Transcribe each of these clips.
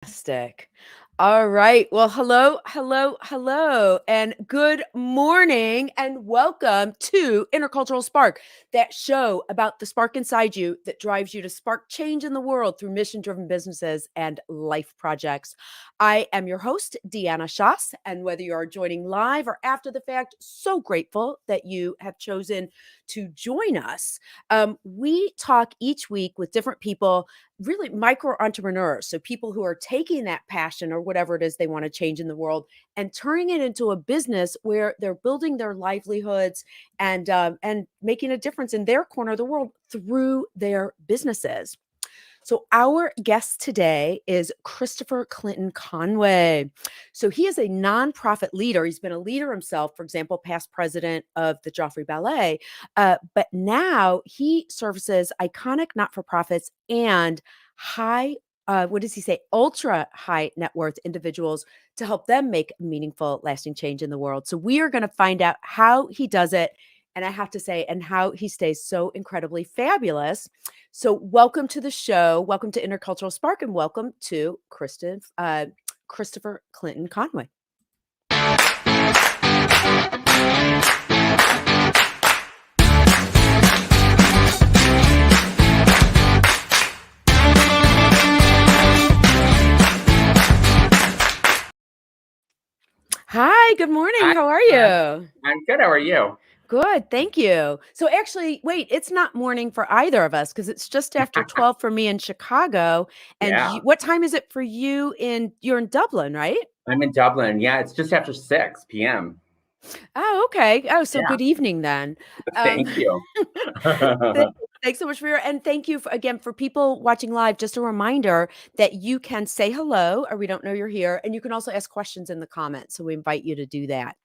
Fantastic. All right. Well, hello, and good morning, and welcome to Intercultural Spark, that show about the spark inside you that drives you to spark change in the world through mission driven businesses and life projects. I am your host, Deanna Schaas, and whether you are joining live or after the fact, so grateful that you have chosen to join us. We talk each week with different people, really micro entrepreneurs. So people who are taking that passion or whatever it is they want to change in the world and turning it into a business where they're building their livelihoods and making a difference in their corner of the world through their businesses. So our guest today is Christopher Clinton Conway. So he is a nonprofit leader. He's been a leader himself, for example, past president of the Joffrey Ballet. But now he services iconic not-for-profits and what does he say? Ultra high net worth individuals to help them make meaningful, lasting change in the world. So we are going to find out how he does it. And I have to say, and how he stays so incredibly fabulous. So welcome to the show. Welcome to Intercultural Spark, and welcome to Christopher Clinton Conway. Hi, good morning. Hi, How are you? I'm good. How are you? Good, thank you. So actually, wait, it's not morning for either of us because it's just after 12 for me in Chicago. And Yeah, what time is it for you you're in Dublin, right? I'm in Dublin. Yeah, it's just after 6 p.m. Oh, okay. Oh, so Yeah, good evening then. Um, thank you. th- Thanks so much and thank you again for people watching live. Just a reminder that you can say hello or we don't know you're here. And you can also ask questions in the comments. So we invite you to do that.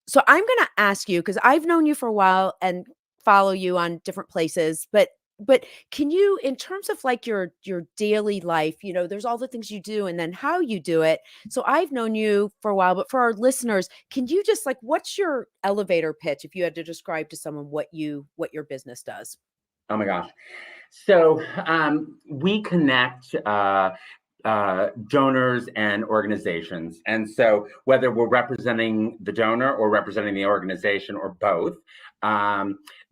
So I'm going to ask you, because I've known you for a while and follow you on different places, but can you, in terms of like your daily life, there's all the things you do and then how you do it. So I've known you for a while, but for our listeners, can you just what's your elevator pitch if you had to describe to someone what your business does? Oh my gosh. So we connect donors and organizations. And so whether we're representing the donor or representing the organization or both,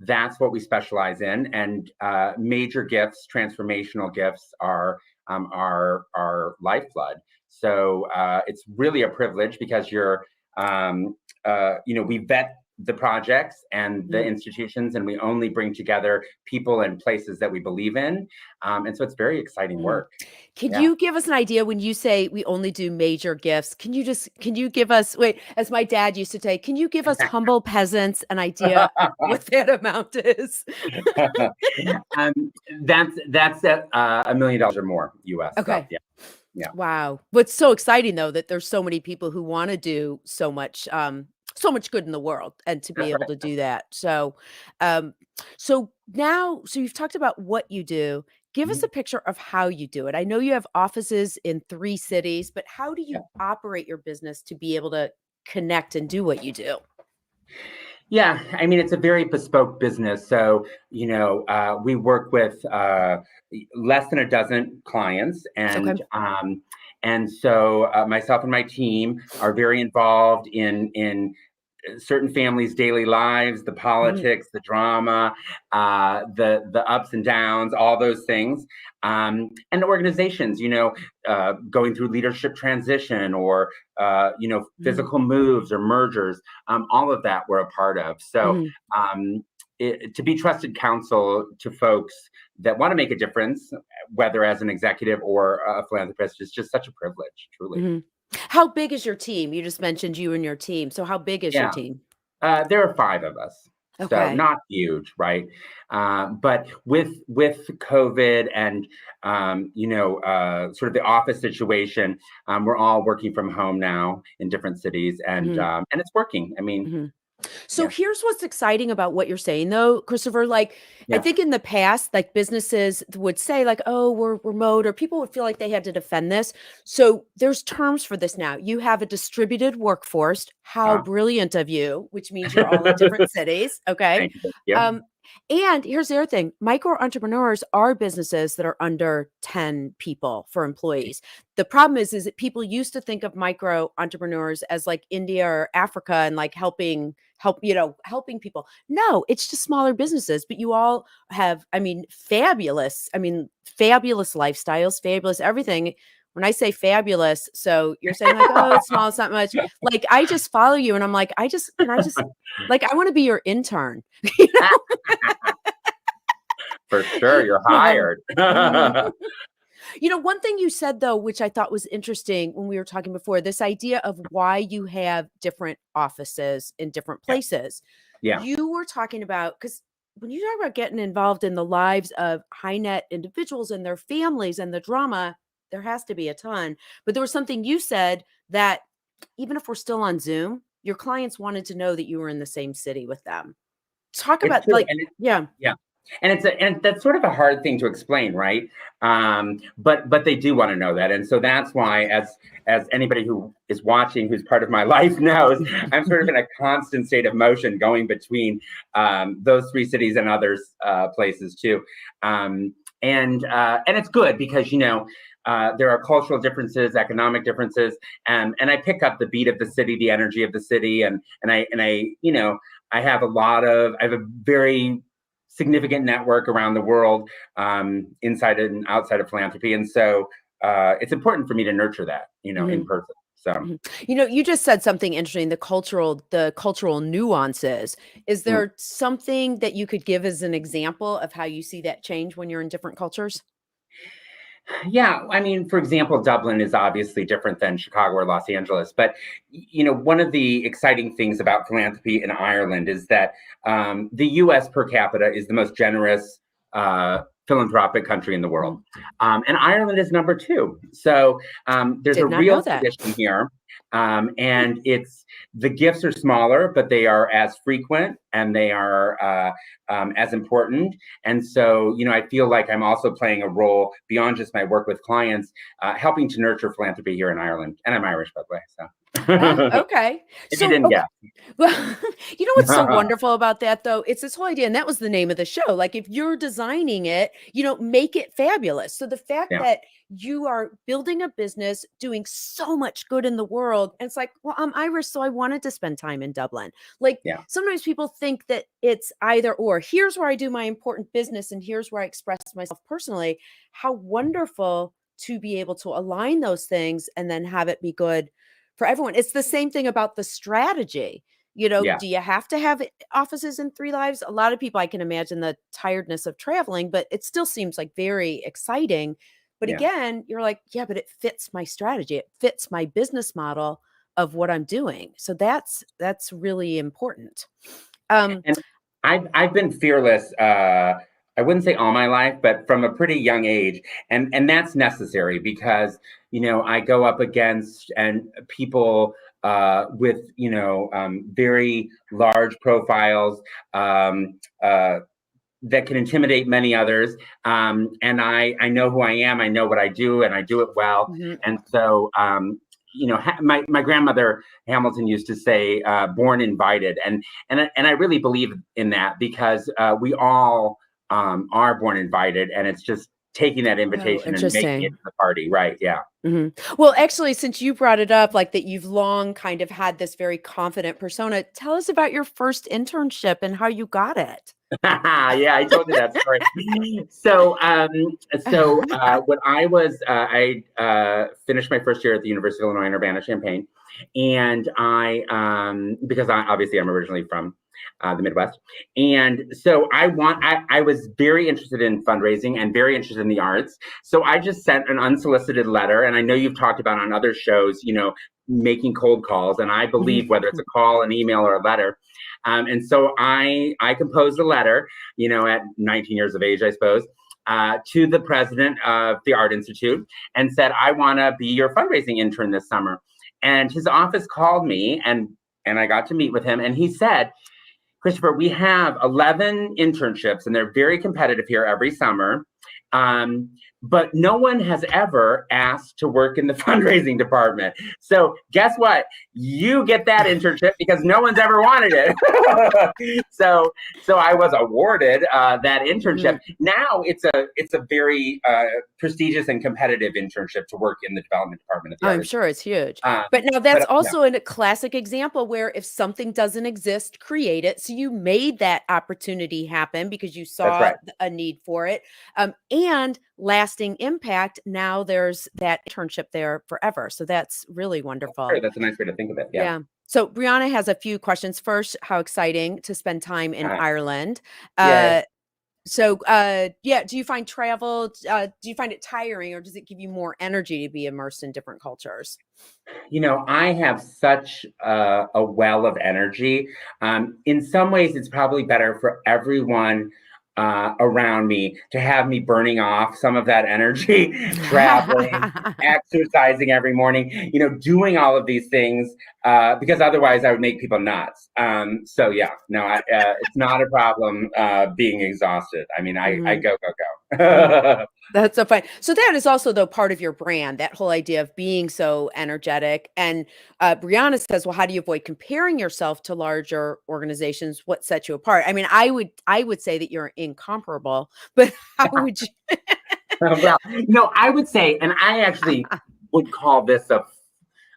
that's what we specialize in. And major gifts, transformational gifts are our lifeblood. So it's really a privilege because we vet the projects and the institutions, and we only bring together people and places that we believe in. And so it's very exciting work. Can Yeah. you give us an idea when you say we only do major gifts? Can you give us, wait, as my dad used to say, can you give us humble peasants an idea what that amount is? um, that's $1 million or more US. So Okay. yeah, yeah, Wow. What's so exciting though, that there's so many people who want to do so much good in the world and to be that's able right. to do that. Um, so you've talked about what you do. Give us Mhm. a picture of how you do it. I know you have offices in 3 cities, but how do Yeah. you operate your business to be able to connect and do what you do? Yeah, I mean, it's a very bespoke business. So, we work with less than a dozen clients, Okay. and so myself and my team are very involved in certain families' daily lives, the Mhm. politics, the drama, the ups and downs, all those things, and organizations, going through leadership transition or Mhm. physical moves or mergers, all of that we're a part of. So. Mhm. To be trusted counsel to folks that want to make a difference, whether as an executive or a philanthropist, is just such a privilege, truly. Mhm. How big is your team? You just mentioned you and your team. So how big is your Yeah. team? There are 5 of us, so Okay. not huge, right? But with COVID and sort of the office situation, we're all working from home now in different cities, Mhm. and it's working. I mean, Mhm. So yeah, here's what's exciting about what you're saying though, Christopher. I yeah, think in the past, businesses would say oh, we're remote, or people would feel like they had to defend this. So there's terms for this now. You have a distributed workforce. How uh, brilliant of you, which means you're all in different cities. Okay. thank you. Yeah. And here's the other thing, micro entrepreneurs are businesses that are under 10 people for employees. The problem is that people used to think of micro entrepreneurs as like India or Africa and like helping people. No, it's just smaller businesses, but you all have, fabulous lifestyles, fabulous everything. When I say fabulous, so you're saying like, oh, it's small, it's not much. Like I just follow you and I'm like, can I just like I want to be your intern. You know? For sure, you're Yeah. hired. Mhm. One thing you said though, which I thought was interesting when we were talking before, this idea of why you have different offices in different Yeah, places. yeah. You were talking about, because when you talk about getting involved in the lives of high net individuals and their families and the drama, there has to be a ton. But there was something you said that even if we're still on Zoom, your clients wanted to know that you were in the same city with them. Talk It's about true, like, yeah. yeah, and that's sort of a hard thing to explain, right? But they do want to know that, and so that's why, as anybody who is watching, who's part of my life knows, I'm sort of in a constant state of motion, going between those three cities and others places too, and it's good because there are cultural differences, economic differences, and I pick up the beat of the city, the energy of the city, and I have a very significant network around the world, inside and outside of philanthropy, and so it's important for me to nurture that, in Mhm. person. So, Mhm. You just said something interesting, the cultural nuances. Is mm. there something that you could give as an example of how you see that change when you're in different cultures? Yeah, I mean, for example, Dublin is obviously different than Chicago or Los Angeles, but one of the exciting things about philanthropy in Ireland is that the U.S. per capita is the most generous philanthropic country in the world, Mhm. and Ireland is number two. So there's a Did not know real that. tradition here, and it's the gifts are smaller, but they are as frequent and they are as important. And so, I feel like I'm also playing a role beyond just my work with clients, helping to nurture philanthropy here in Ireland. And I'm Irish, by the way. Ah, So, okay. if you So, didn't okay. guess. Well, you know what's so wonderful about that though? It's this whole idea, and that was the name of the show. Like if you're designing it, make it fabulous. So the fact Yeah, that you are building a business, doing so much good in the world, and it's like, well, I'm Irish, so I wanted to spend time in Dublin. Like yeah, sometimes people think that it's either or. Here's where I do my important business, and here's where I express myself personally. How wonderful to be able to align those things and then have it be good for everyone. It's the same thing about the strategy. yeah, Do you have to have offices in three lives? A lot of people, I can imagine the tiredness of traveling, but it still seems like very exciting. But yeah. again, you're like, yeah, but it fits my strategy. It fits my business model of what I'm doing. So that's really important. Um, And I've been fearless. I wouldn't say all my life, but from a pretty young age, and that's necessary because I go up against and people with very large profiles, um, uh, that can intimidate many others. And I know who I am. I know what I do, and I do it well. mhm. And so, my grandmother Hamilton used to say, "Born invited," and I really believe in that because we all are born invited, and it's just taking that Oh, invitation and making it interesting. to the party, right? Yeah. Mhm. Well, actually, since you brought it up, like that you've long kind of had this very confident persona, tell us about your first internship and how you got it. Yeah, I told you that story. So, when I finished my first year at the University of Illinois in Urbana-Champaign, and because obviously I'm originally from the Midwest, and so I was very interested in fundraising and very interested in the arts. So I just sent an unsolicited letter, and I know you've talked about on other shows, making cold calls, and I believe whether it's a call, an email, or a letter. And so I composed a letter, at 19 years of age, I suppose, to the president of the Art Institute and said, I want to be your fundraising intern this summer. And his office called me and I got to meet with him. And he said, Christopher, we have 11 internships and they're very competitive here every summer. Um, but no one has ever asked to work in the fundraising department. So guess what? You get that internship because no one's ever wanted it. So I was awarded that internship. Now it's a very prestigious and competitive internship to work in the development department of the I'm artist. sure it's huge. But now that's But also a classic example where if something doesn't exist, create it. So you made that opportunity happen because you that's saw right. a need for it. And lasting impact. Now there's that internship there forever. So that's really wonderful. Sure, that's a nice way to think of it. Yeah. Yeah. So Brianna has a few questions. First, how exciting to spend time in Ireland. Yay. Yeah, do you find travel, do you find it tiring or does it give you more energy to be immersed in different cultures? I have such a well of energy. In some ways, it's probably better for everyone around me to have me burning off some of that energy, traveling, exercising every morning, doing all of these things, because otherwise I would make people nuts. So yeah, no, it's not a problem being exhausted. I mean, I go, go, go. That's so fun. So that is also though part of your brand, that whole idea of being so energetic. And Brianna says, well, how do you avoid comparing yourself to larger organizations? What sets you apart? I mean, I would say that you're incomparable, but how would you? Well, I would say, and I actually would call this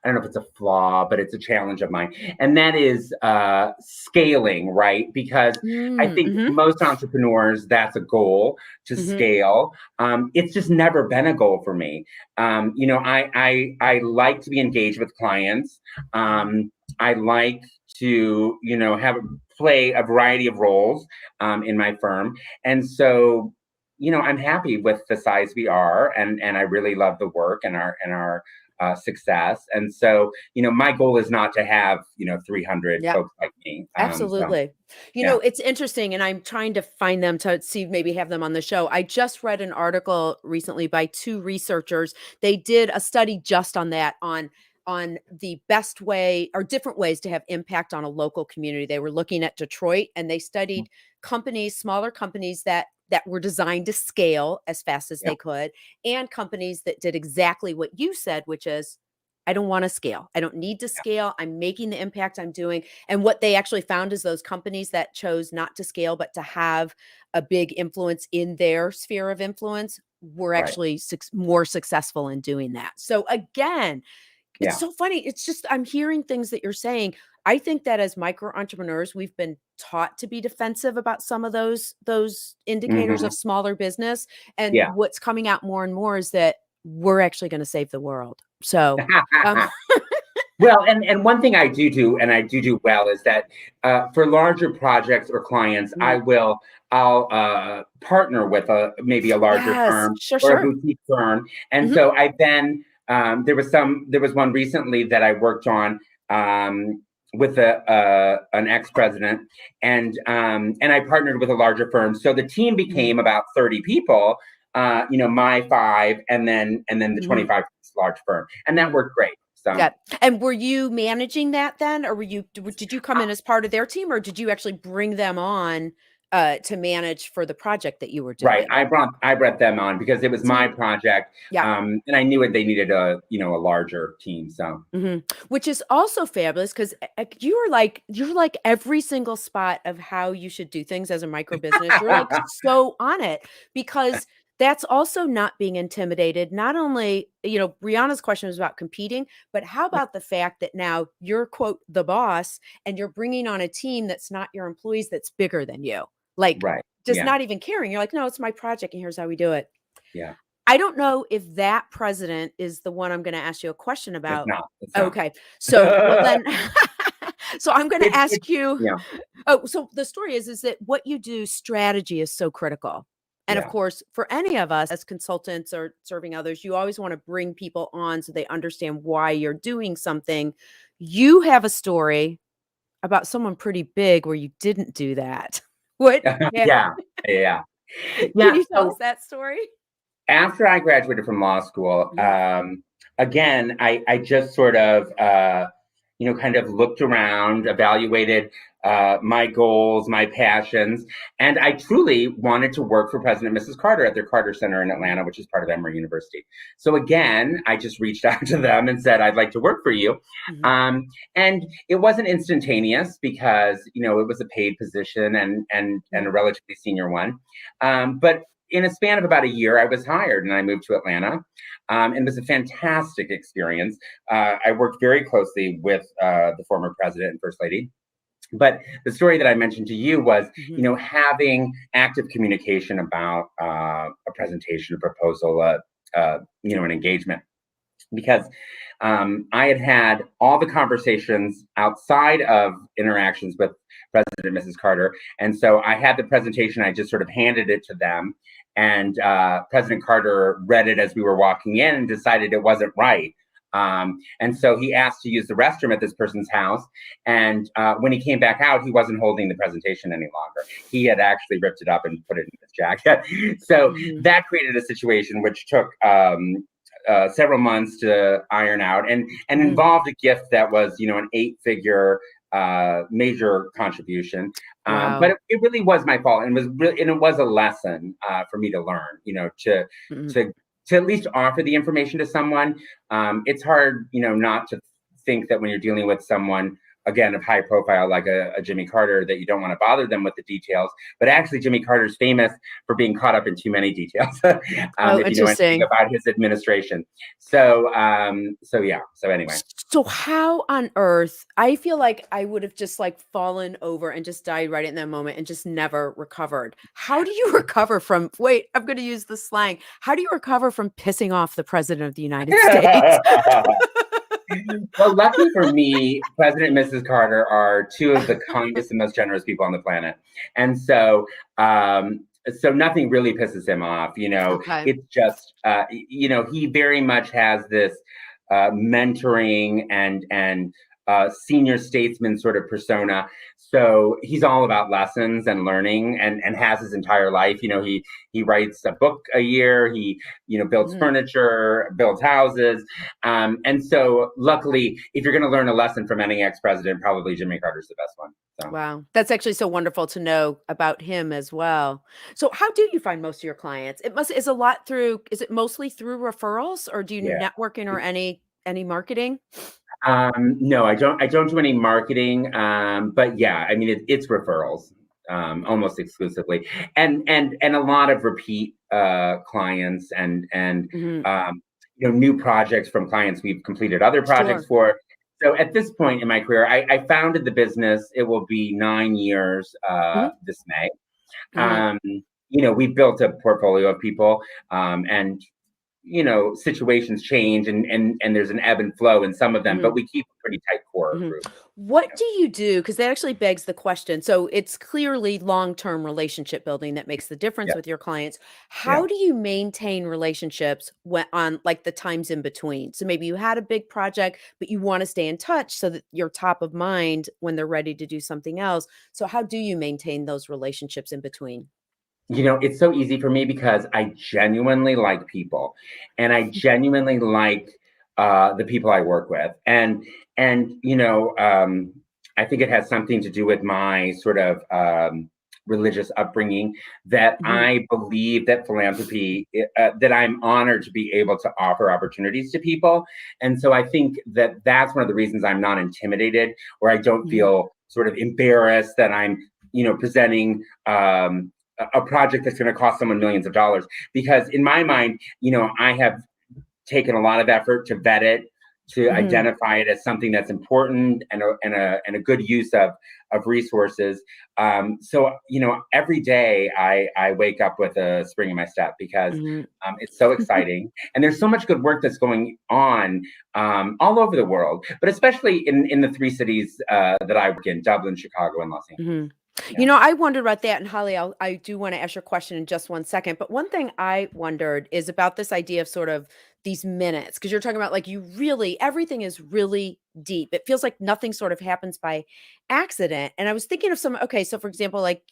I don't know if it's a flaw, but it's a challenge of mine. And that is scaling, right? Because I think most entrepreneurs, that's a goal to scale. It's just never been a goal for me. I like to be engaged with clients. I like to, play a variety of roles in my firm. And so, I'm happy with the size we are, and I really love the work and our success. And so, my goal is not to have 300 folks like me. Absolutely. It's interesting, and I'm trying to find them to see maybe have them on the show. I just read an article recently by two researchers. They did a study just on that, on the best way or different ways to have impact on a local community. They were looking at Detroit, and they studied companies, smaller companies that were designed to scale as fast as they could, and companies that did exactly what you said, which is, I don't want to scale. I don't need to scale. I'm making the impact I'm doing. And what they actually found is those companies that chose not to scale, but to have a big influence in their sphere of influence were actually more successful in doing that. So again, it's so funny. It's just, I'm hearing things that you're saying. I think that as micro entrepreneurs, we've been taught to be defensive about some of those indicators of smaller business. And what's coming out more and more is that we're actually going to save the world. So, well, and one thing I do, and I do well, is that for larger projects or clients, I'll partner with maybe a larger firm or a boutique firm. And so I then, there was one recently that I worked on with an ex-president, and I partnered with a larger firm. So the team became about 30 people, my 5, and then the 25 large firm, and that worked great. So. Yeah. And were you managing that then, or did you come in as part of their team, or did you actually bring them on to manage for the project that you were doing? Right. I brought them on because it was my project. And I knew they needed a larger team. So, which is also fabulous because you're like every single spot of how you should do things as a micro business. You're like so on it, because that's also not being intimidated. Not only, Brianna's question was about competing, but how about the fact that now you're, quote, the boss, and you're bringing on a team that's not your employees, that's bigger than you. Like, just not even caring. You're like, no, it's my project and here's how we do it. Yeah. I don't know if that president is the one I'm going to ask you a question about. It's not. Okay. So well then, so I'm going to ask you. Yeah. Oh, so the story is that what you do, strategy is so critical. And of course, for any of us as consultants or serving others, you always want to bring people on so they understand why you're doing something. You have a story about someone pretty big where you didn't do that. What? Yeah. Can you tell us that story? After I graduated from law school, again, I just sort of, kind of looked around, evaluated my goals, my passions. And I truly wanted to work for President and Mrs. Carter at their Carter Center in Atlanta, which is part of Emory University. So again, I just reached out to them and said, I'd like to work for you. Mhm. And it wasn't instantaneous because, it was a paid position and a relatively senior one. But in a span of about a year, I was hired and I moved to Atlanta. And it was a fantastic experience. I worked very closely with the former president and first lady. But the story that I mentioned to you was, Mhm. having active communication about a presentation, a proposal, an engagement, because I had all the conversations outside of interactions with President and Mrs. Carter. And so I had the presentation, I just sort of handed it to them. And President Carter read it as we were walking in and decided it wasn't right. And so he asked to use the restroom at this person's house. And when he came back out, he wasn't holding the presentation any longer. He had actually ripped it up and put it in his jacket. So Mhm. that created a situation which took several months to iron out, and Mhm. involved a gift that was an 8-figure major contribution. But Wow. it really was my fault, and it was a lesson for me to learn. Mhm. To to at least offer the information to someone. It's hard, not to think that when you're dealing with someone, again, of high profile like a Jimmy Carter, that you don't want to bother them with the details. But actually, Jimmy Carter's famous for being caught up in too many details. Oh, If you know anything interesting. about his administration. So yeah. So anyway. So how on earth I feel like I would have just, like, fallen over and just died right in that moment and just never recovered. How do you recover from wait, I'm gonna use the slang. How do you recover from pissing off the president of the United States? Well, lucky for me, President and Mrs. Carter are two of the kindest and most generous people on the planet. And so nothing really pisses him off. Okay. It's just, he very much has this mentoring and senior statesman sort of persona. So he's all about lessons and learning, and has his entire life. He writes a book a year. He builds Mhm. furniture, builds houses. And so, luckily, if you're going to learn a lesson from any ex-president, probably Jimmy Carter's the best one. So, Wow. That's actually so wonderful to know about him as well. So how do you find most of your clients? It must is a lot through is it mostly through referrals or do you yeah. networking or any marketing? No, I don't. I don't do any marketing. But yeah, I mean, it's referrals, almost exclusively, and a lot of repeat clients, and Mhm. new projects from clients we've completed other projects Sure. for. So at this point in my career, I founded the business. It will be 9 years Mhm. this May. Mhm. We built a portfolio of people, and situations change, and there's an ebb and flow in some of them, but Mhm. we keep a pretty tight core Mhm. group. What do you do? Because that actually begs the question. So it's clearly long-term relationship building that makes the difference Yeah, with your clients. yeah. How do you maintain relationships when on like the times in between? So maybe you had a big project, but you want to stay in touch so that you're top of mind when they're ready to do something else. So how do you maintain those relationships in between? It's so easy for me because I genuinely like people, and I genuinely like the people I work with, and I think it has something to do with my sort of religious upbringing, that Mhm. I believe that philanthropy, that I'm honored to be able to offer opportunities to people, and so I think that that's one of the reasons I'm not intimidated, or I don't Mhm. feel sort of embarrassed that I'm presenting. A project that's going to cost someone millions of dollars, because in my mind, I have taken a lot of effort to vet it, to Mhm. identify it as something that's important, and a good use of resources. So every day I wake up with a spring in my step, because Mhm. it's so exciting, and there's so much good work that's going on all over the world, but especially in the three cities that I work in: Dublin, Chicago, and Los Angeles. Mhm. Yeah. You know, I wondered about that, and Holly, I do want to ask your question in just one second. But one thing I wondered is about this idea of sort of these minutes, because you're talking about like you really everything is really deep. It feels like nothing sort of happens by accident. And I was thinking of some, okay, so for example, like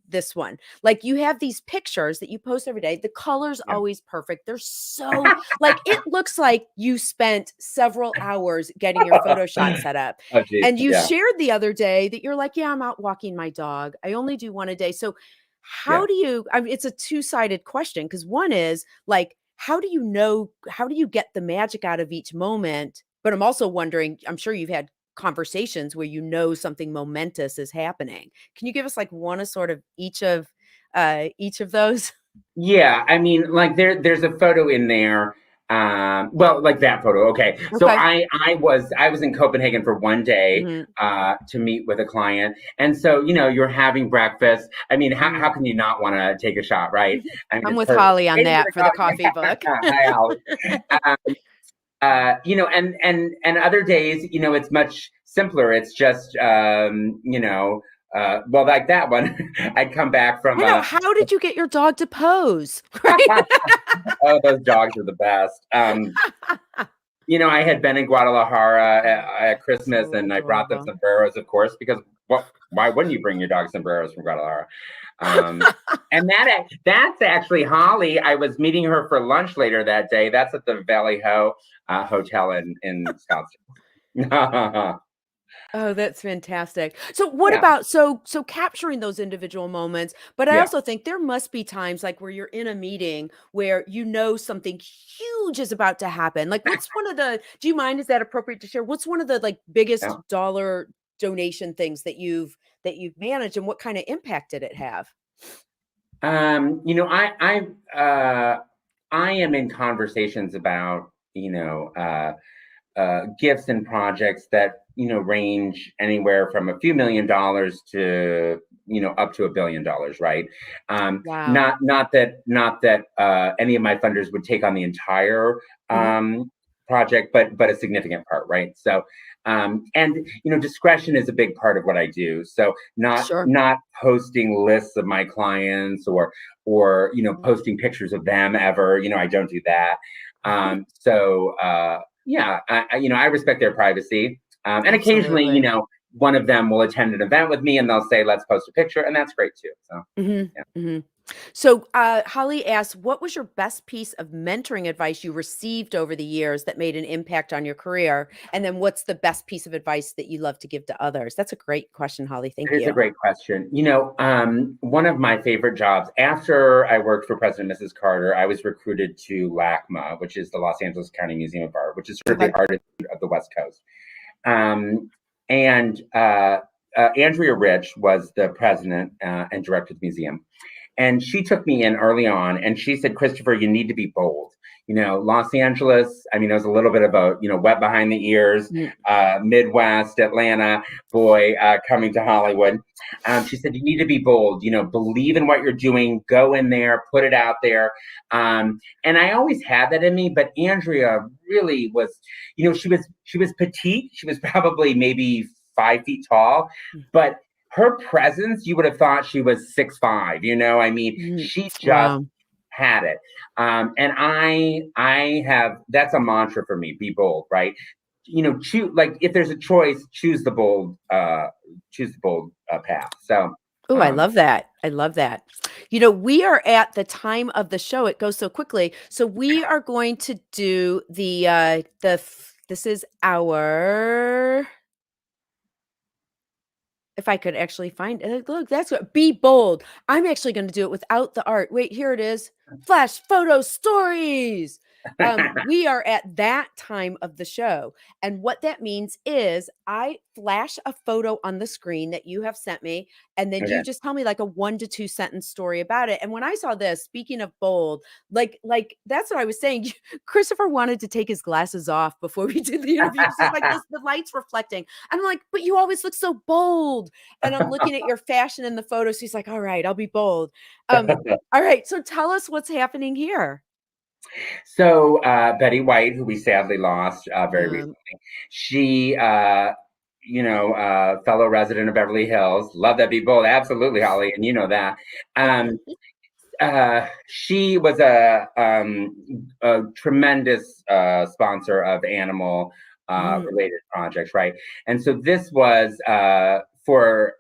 this one, like you have these pictures that you post every day. The color's Yeah. always perfect. They're so like it looks like you spent several hours getting your Photoshop set up. Oh, geez. And you Yeah. shared the other day that you're like, yeah, I'm out walking my dog. I only do one a day. So how Yeah. do you, I mean, it's a two-sided question, because one is like, how do you get the magic out of each moment? But I'm also wondering, I'm sure you've had conversations where you know something momentous is happening. Can you give us like one of sort of each of those? Yeah, I mean, like there's a photo in there. Well, like that photo. Okay, so Okay. I was in Copenhagen for one day Mhm, to meet with a client, and so you're having breakfast. I mean, mhm. how can you not want to take a shot, right? I mean, I'm it's with perfect. Holly on Maybe with that for the coffee a book. coffee. Hi, Holly. And other days, it's much simpler. It's just well, like that one. I'd come back from I know. How did you get your dog to pose? Right? oh, those dogs are the best. I had been in Guadalajara at Christmas, So and I brought them adorable. sombreros, of course, because why wouldn't you bring your dog sombreros from Guadalajara? Um, and that's actually Holly. I was meeting her for lunch later that day. That's at the Valley Ho Hotel in Scottsdale. Oh, that's fantastic. So what Yeah, about so capturing those individual moments, but I yeah. also think there must be times like where you're in a meeting where you know something huge is about to happen. Like what's one of the do you mind, is that appropriate to share? What's one of the like biggest Yeah. dollar donation things that you've managed, and what kind of impact did it have? Um, you know, I I am in conversations about gifts and projects that range anywhere from a few $1 million to up to $1 billion, right? Wow. Not that any of my funders would take on the entire Mhm. project, but a significant part, right? So and discretion is a big part of what I do. So Sure. not posting lists of my clients or Mhm. posting pictures of them ever. I don't do that. Yeah, I respect their privacy. And occasionally, Absolutely. one of them will attend an event with me and they'll say, let's post a picture. And that's great too. So, Mhm. yeah. Mhm. So, Holly asks, what was your best piece of mentoring advice you received over the years that made an impact on your career? And then what's the best piece of advice that you love to give to others? That's a great question, Holly. Thank It is a you. great question. One of my favorite jobs after I worked for President and Mrs. Carter, I was recruited to LACMA, which is the Los Angeles County Museum of Art, which is sort of the Okay. art of the West Coast. Um, and Andrea Rich was the president and director of the museum. And she took me in early on and she said, Christopher, you need to be bold. Los Angeles, I mean, it was a little bit of a, wet behind the ears, Mm, Midwest, Atlanta boy coming to Hollywood. She said, you need to be bold, believe in what you're doing, go in there, put it out there. And I always had that in me, but Andrea really was, she was petite. She was probably maybe 5 feet tall, mm, but her presence, you would have thought she was 6'5". I mean, mm. she just Wow. had it. And I have that's a mantra for me: be bold, right? Choose, like, if there's a choice, choose the bold path. So, Oh, I um, love that. I love that. We are at the time of the show. It goes so quickly. So we are going to do this is our if I could actually find it. Look, that's what be bold. I'm actually going to do it without the art. Wait, here it is. Flash photo stories. We are at that time of the show. And what that means is I flash a photo on the screen that you have sent me, and then you okay. just tell me like a 1 to 2 sentence story about it. And when I saw this, speaking of bold, like that's what I was saying. Christopher wanted to take his glasses off before we did the interview because he's like, this the light's reflecting. I'm like, but you always look so bold. And I'm looking at your fashion in the photos. He's like, all right, I'll be bold. All right. So tell us what's happening here. So Betty White, who we sadly lost very Um, recently, she, fellow resident of Beverly Hills, love that be bold, absolutely, Holly, and you know that. Um, she was a tremendous sponsor of animal related projects, right? And so this was for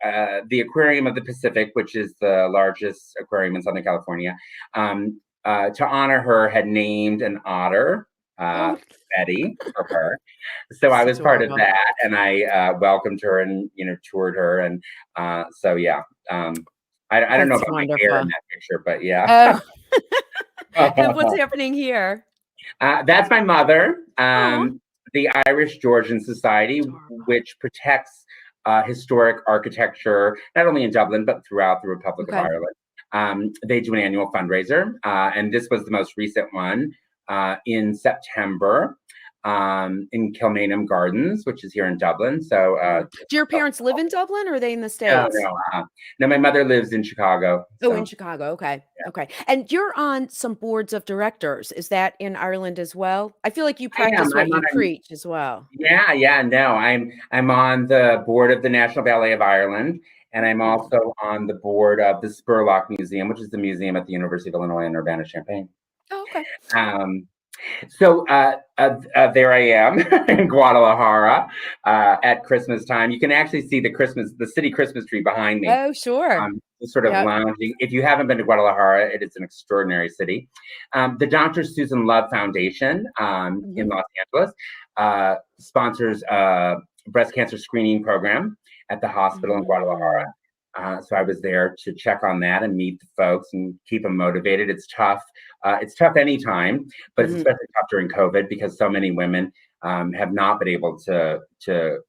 the Aquarium of the Pacific, which is the largest aquarium in Southern California. To honor her, had named an otter, Oh, Betty, for her. So it's I was part of adorable. that, and I welcomed her and toured her, and so yeah. I don't know That's about my hair in wonderful. that picture, but yeah. Oh, and what's happening here? That's my mother, Oh, the Irish Georgian Society, adorable. which protects historic architecture, not only in Dublin, but throughout the Republic of Okay. Ireland. They do an annual fundraiser, and this was the most recent one in September in Kilmainham Gardens, which is here in Dublin. So, Do your parents live in Dublin or are they in the no, States? no, no, my mother lives in Chicago. Oh, in So, Chicago. Okay. Okay. And you're on some boards of directors. Is that in Ireland as well? I feel like you I am. practice what I'm you on a preach as well. Yeah, yeah, no, I'm on the board of the National Ballet of Ireland, and I'm Hmm. also on the board of the Spurlock Museum, which is the museum at the University of Illinois in Urbana-Champaign. Oh, okay. Um, there I am in Guadalajara at Christmas time. You can actually see the city Christmas tree behind me. Oh, sure. Just sort of Yep. lounging. If you haven't been to Guadalajara, it is an extraordinary city. The Dr. Susan Love Foundation in Hmm. Los Angeles sponsors a breast cancer screening program at the hospital in Guadalajara. Mm. So I was there to check on that and meet the folks and keep them motivated. It's tough. It's tough anytime, but it's Hmm. especially tough during COVID because so many women have not been able to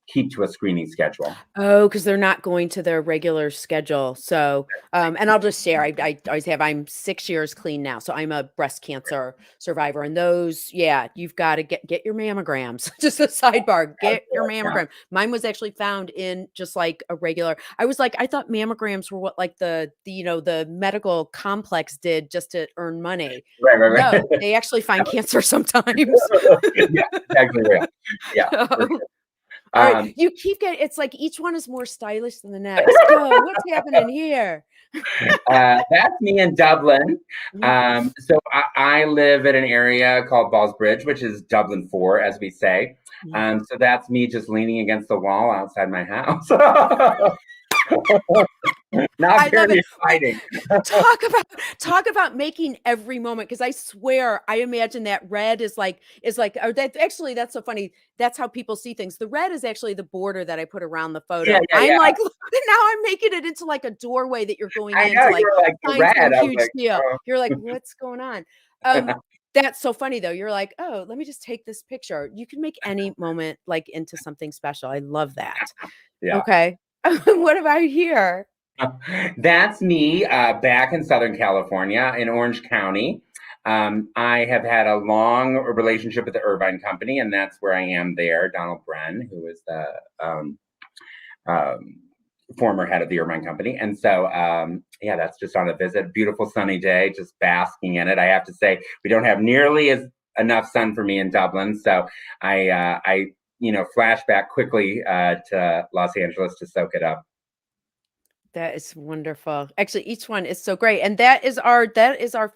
keep to a screening schedule. Oh, because they're not going to their regular schedule. So, and I'll just share, I always have, I'm 6 years clean now. So I'm a breast cancer survivor. And those, yeah, you've got to get your mammograms. Just a sidebar, get your Yeah. mammogram. Mine was actually found in just like a regular, I was like, I thought mammograms were what like the medical complex did just to earn money. Right, right, No, right. they actually find cancer sometimes. Yeah, exactly real. Yeah, for So, sure. all right, Um, you keep getting it's like each one is more stylish than the next. Go, what's happening here? that's me in Dublin. Mhm, So I live in an area called Ballsbridge, which is Dublin 4, as we say. mhm. So that's me just leaning against the wall outside my house. Not I love very it. Wait, exciting. talk about making every moment because I swear I imagine that red is like or that actually that's so funny. That's how people see things. The red is actually the border that I put around the Yeah, photo. yeah, I'm yeah. like, now I'm making it into like a doorway that you're going I in know to you like were like the find some red. I was huge like, deal. oh. You're like, what's going on? Um, that's so funny though. You're like, oh, let me just take this picture. You can make any moment like into something special. I love that. Yeah. Okay. What about here? That's me back in Southern California in Orange County. I have had a long relationship with the Irvine Company, and that's where I am there. Donald Bren, who is the um, former head of the Irvine Company. And so, yeah, that's just on a visit. Beautiful sunny day, just basking in it. I have to say, we don't have nearly as enough sun for me in Dublin. So I flash back quickly to Los Angeles to soak it up. That is wonderful. Actually, each one is so great, and that is our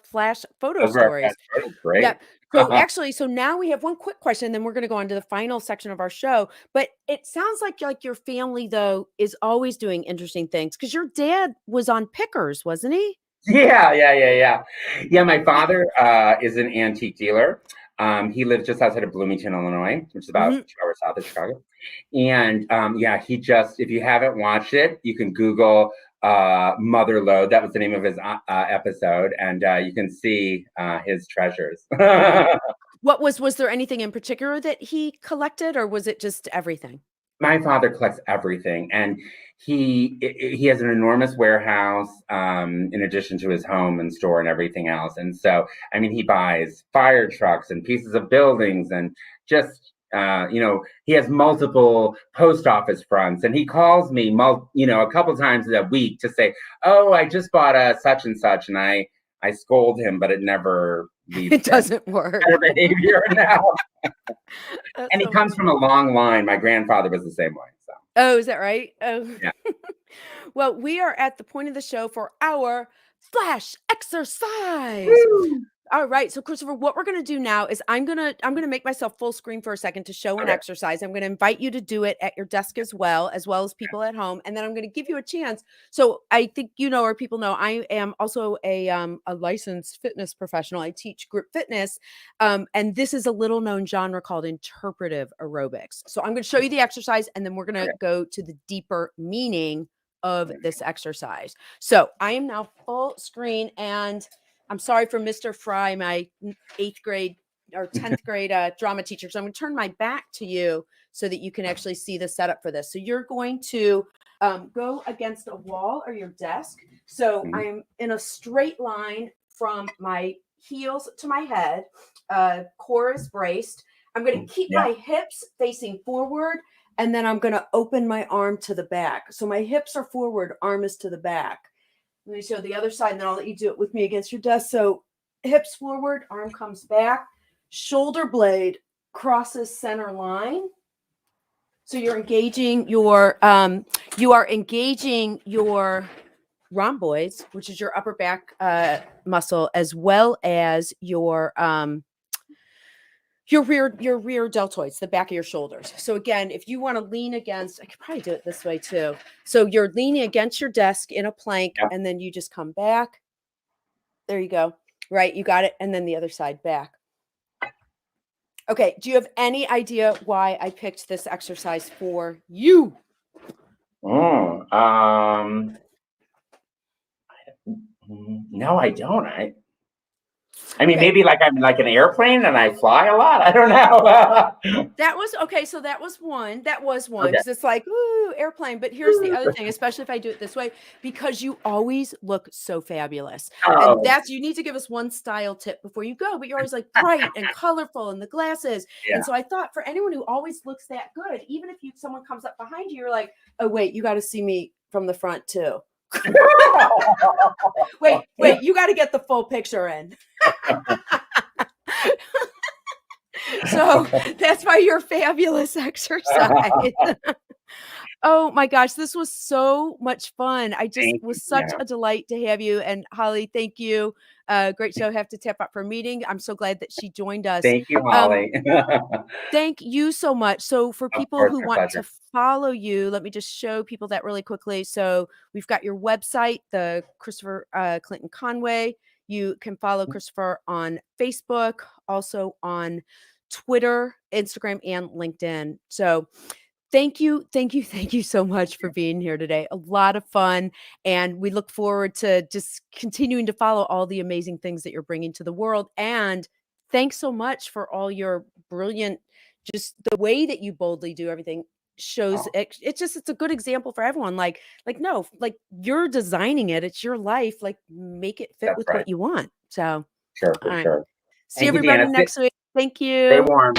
flash photo Those were our stories. best photos. Great. Yep. So actually, so now we have one quick question, then we're gonna go on to the final section of our show. But it sounds like your family though is always doing interesting things because your dad was on Pickers, wasn't he? Yeah, yeah, yeah, yeah. Yeah, my father is an antique dealer. He lives just outside of Bloomington, Illinois, which is about Mhm. 2 hours south of Chicago. And yeah, if you haven't watched it, you can Google Mother Lode. That was the name of his episode. And you can see his treasures. Was there anything in particular that he collected, or was it just everything? My father collects everything, and he has an enormous warehouse in addition to his home and store and everything else. And so, I mean, he buys fire trucks and pieces of buildings, and just he has multiple post office fronts, and he calls me, a couple times a week to say, "Oh, I just bought a such and such," and I scold him, but it never leads It to any doesn't work. better behavior now. That's And he so comes from funny. a long line. My grandfather was the same way. So Oh, is that right? Oh. yeah. Well, we are at the point of the show for our flash exercise. Woo! All right. So Christopher, what we're going to do now is I'm going to make myself full screen for a second to show an Okay. exercise. I'm going to invite you to do it at your desk as well as people at home. And then I'm going to give you a chance. So I think you know, or people know, I am also a licensed fitness professional. I teach group fitness. And this is a little known genre called interpretive aerobics. So I'm going to show you the exercise and then we're going to go to the deeper meaning of this exercise. So I am now full screen, and I'm sorry for Mr. Fry, my 8th grade or 10th grade drama teacher. So I'm going to turn my back to you so that you can actually see the setup for this. So you're going to go against a wall or your desk. So I'm in a straight line from my heels to my head. Core is braced. I'm going to keep my hips facing forward, and then I'm going to open my arm to the back. So my hips are forward, arm is to the back. Let me show the other side, and then I'll let you do it with me against your desk. So hips forward, arm comes back, shoulder blade crosses center line. So you're engaging your rhomboids, which is your upper back muscle, as well as your rear deltoids, the back of your shoulders. So again, if you want to lean against, I could probably do it this way too. So you're leaning against your desk in a plank, and then you just come back. There you go. Right. You got it. And then the other side back. Okay. Do you have any idea why I picked this exercise for you? No, I don't. I mean, maybe like I'm like an airplane and I fly a lot. I don't know. That was okay. So that was one. Because it's like, ooh, airplane. But here's the other thing, especially if I do it this way, because you always look so fabulous. And you need to give us one style tip before you go. But you're always like bright and colorful, and the glasses. And so I thought, for anyone who always looks that good, even if someone comes up behind you, you're like, oh wait, you got to see me from the front too. wait, you got to get the full picture in. So that's why you're fabulous exercise. Oh my gosh, this was so much fun. Was such a delight to have you. And Holly, thank you. Great show. Have to tap out for a meeting. I'm so glad that she joined us. Thank you, Holly. Thank you so much. So for people who want to follow you, let me just show people that really quickly. So we've got your website, the Christopher Clinton Conway. You can follow Christopher on Facebook, also on Twitter, Instagram, and LinkedIn. So thank you so much for being here today. A lot of fun. And we look forward to just continuing to follow all the amazing things that you're bringing to the world. And thanks so much for all your brilliant, just the way that you boldly do everything shows it's a good example for everyone. Like you're designing it. It's your life. Like, make it fit with what you want. So sure, for sure. See everybody next week. Thank you. Stay warm.